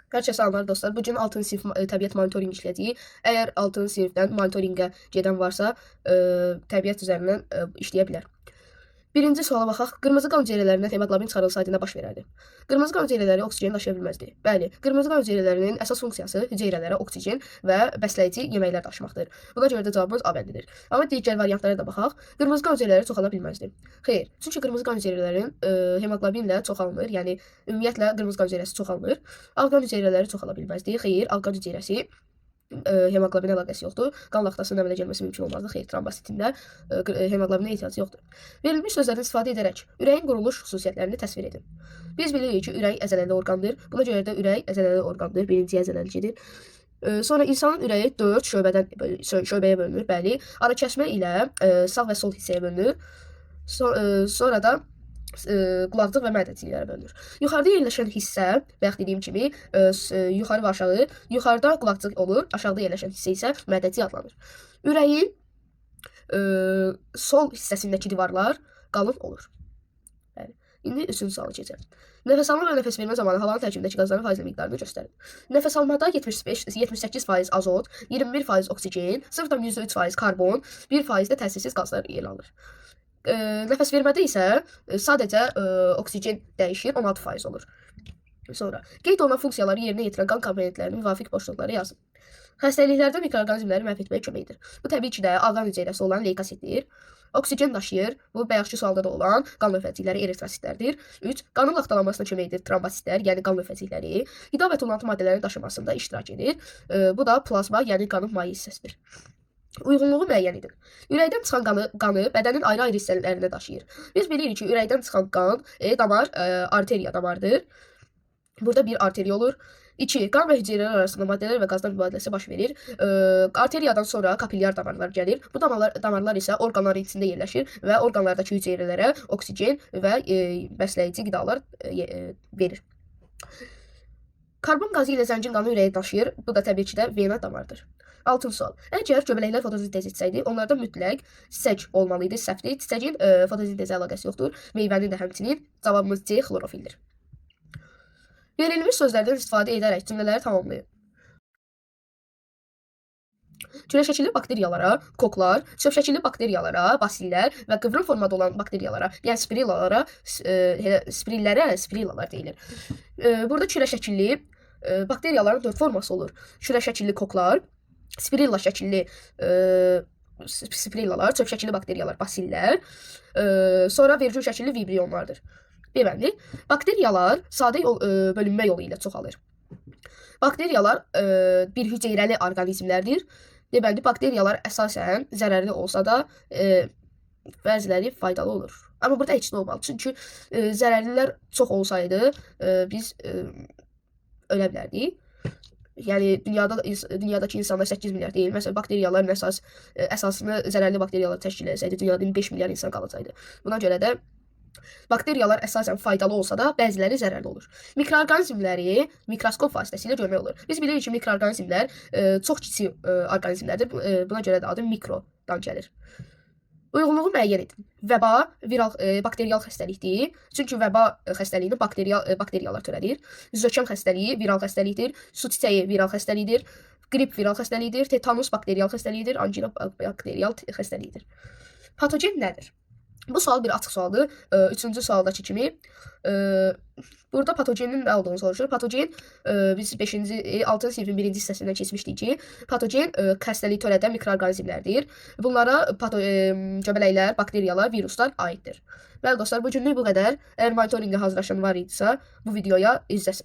Hər kəsə salamlar dostlar. Bu gün 6-cı sinif təbiət monitorinq işləyəcəyik. Əgər 6-cı sinifdən monitorinqə gedən varsa, təbiət üzərindən işləyə bilər. Birinci suala baxaq. Qırmızı qan hüceyrələrindən hemoqlobin çıxarılsaydı nə baş verərdi? Qırmızı qan hüceyrələri oksigen daşıya bilməzdi. Bəli, qırmızı qan hüceyrələrinin əsas funksiyası hüceyrələrə oksigen və bəsləyici yeməklər daşımaqdır. Buna görə də cavabımız A bəndidir. Amma digər variantlara da baxaq. Qırmızı qan hüceyrələri çoxala bilməzdi. Xeyr, çünki qırmızı qan hüceyrələrin hemoqlobinlə çoxalmır, yəni ümumiyyətlə qırmızı qan hüceyrəsi çoxalmır. Ağ qan hüceyrələri çoxala bilməzdi. Xeyr, ağ qan hüceyrəsi hemoqlobinə əlaqəsi yoxdur. Qan laktazının əmələ gəlməsi mümkün olmazdı. Xeyr, trombositində hemoqlobinə ehtiyacı yoxdur. Verilmiş sözlərdən istifadə edərək ürəyin quruluş xüsusiyyətlərini təsvir edin. Biz bilirik ki, ürək əzələli orqandır. Buna görə də ürək əzələli orqandır. Birinci əzələlicidir. Sonra insanın ürəyi 4 şöbəyə bölünür. Bəli, arakəsmə ilə sağ və sol hissəyə bölünür. Sonra da qulaqcıq və mədəciklərə bölünür. Yuxarıda yerləşən hissə, bayaq dediyim kimi, yuxarı və aşağı, yuxarıda qulaqcıq olur, aşağıda yerləşən hissə isə mədəcik adlanır. Ürəyin sol hissəsindəki divarlar qalın olur. Bəli. İndi üçüncü suala keçək. Nəfəs alma və nəfəs vermə zamanı havanın tərkibindəki qazların faizli miqdarını göstərin. Nəfəs almada 78% azot, 21% oksigen, 0,3% karbon, 1% də təsirsiz qazlar yer alır. Nəfəs vermədə isə sadəcə oksigen dəyişir, 16% olur. Sonra, qeyd olunan funksiyaları yerinə yetirən qan komponentlərinin müvafiq boşluqları yazın. Xəstəliklərdə mikroorqanizmləri məhv etməyə kömək edir. Bu təbii ki də ağ qan hüceyrəsi olan leykositdir. Oksigen daşıyır. Bu bayaqki sualda da olan qan lövhəcikləri eritrositlərdir. 3. Qanın laxtalanmasına kömək edir trombositlər, yəni qan lövhəcikləri. Qida və tullantı maddələrinin daşınmasında iştirak edir. Bu da plazma, yəni qanın maye hissəsidir. Uyğunluğu müəyyən edin. Ürəkdən çıxan qanı bədənin ayrı-ayrı hissələrinə daşıyır. Biz bilirik ki, ürəkdən çıxan qan damar, arteriya damardır. Burada bir arteriya olur. 2. Qan və hüceyrələr arasında maddələr və qazlar mübadiləsi baş verir. Arteriyadan sonra kapilyar damarlar gəlir. Bu damarlar isə orqanların içində yerləşir və orqanlardakı hüceyrələrə oksigen və bəsləyici qidalar verir. Karbon qazı ilə zəngin qanı ürəyə daşıyır. Bu da təbii ki də vena damardır. 6-cı sual. Əgər göbələklər fotosintez etsəydi, onlarda mütləq çiçək olmalı idi, səhvdir. Çiçəyin fotosintezə əlaqəsi yoxdur. Meyvənin də həmçinin. Cavabımız C xlorofildir. Verilmiş sözlərdən istifadə edərək cümlələri tamamlayın. Kürəşəkilli bakteriyalara koklar, çöpşəkilli bakteriyalara basillər və qıvrım formada olan bakteriyalara, yəni spirillalar deyilir. Burada kürəşəkilli bakteriyaların 4 forması olur. Kürəşəkilli koklar, spirilla şəkilli spirillalar, çöpşəkilli bakteriyalar, basillər, sonra vergül şəkilli vibrionlardır. Deməli, bakteriyalar sadə bölünmə yolu ilə çoxalır. Bakteriyalar bir hüceyrəli orqanizmlərdir. Deməli, bakteriyalar əsasən zərərli olsa da bəziləri faydalı olur. Amma burada heç nə olmalı. Çünki zərərlilər çox olsaydı biz ölə bilərdik. Yəni dünyadakı insanlar 8 milyar deyil. Məsələn, bakteriyaların əsasını zərərli bakteriyalar təşkil etsəydi, dünyada 5 milyar insan qalacaqdı. Buna görə də bakteriyalar əsasən faydalı olsa da bəziləri zərərli olur. Mikroorqanizmləri mikroskop vasitəsilə görmək olur. Biz bilirik ki, mikroorqanizmlər çox kiçik orqanizmlərdir. Buna görə də adı mikrodan gəlir. Uyğunluğu müəyyən edin. Vəba bakterial xəstəlikdir. Çünki vəba xəstəliyini bakteriyalar törədir. Zökəm xəstəliyi viral xəstəlikdir. Su çiçəyi viral xəstəlikdir. Qrip viral xəstəlikdir. Tetanus bakterial xəstəlikdir. Angina bakterial xəstəlikdir. Patogen nədir? Bu sual bir açıq sualdır. 3-cü sualdakı kimi. Burada patogenin nə olduğunu soruşur. Patogen biz 6-cı sinifin 1-ci hissəsindən keçmişdik ki, patogen xəstəlik törədən mikroorqanizmlərdir. Bunlara göbələklər, bakteriyalar, viruslar aiddir. Bəli dostlar, bu günlük bu qədər. Əgər monitorinqə hazırlaşan var idisə, bu videoya izləsin.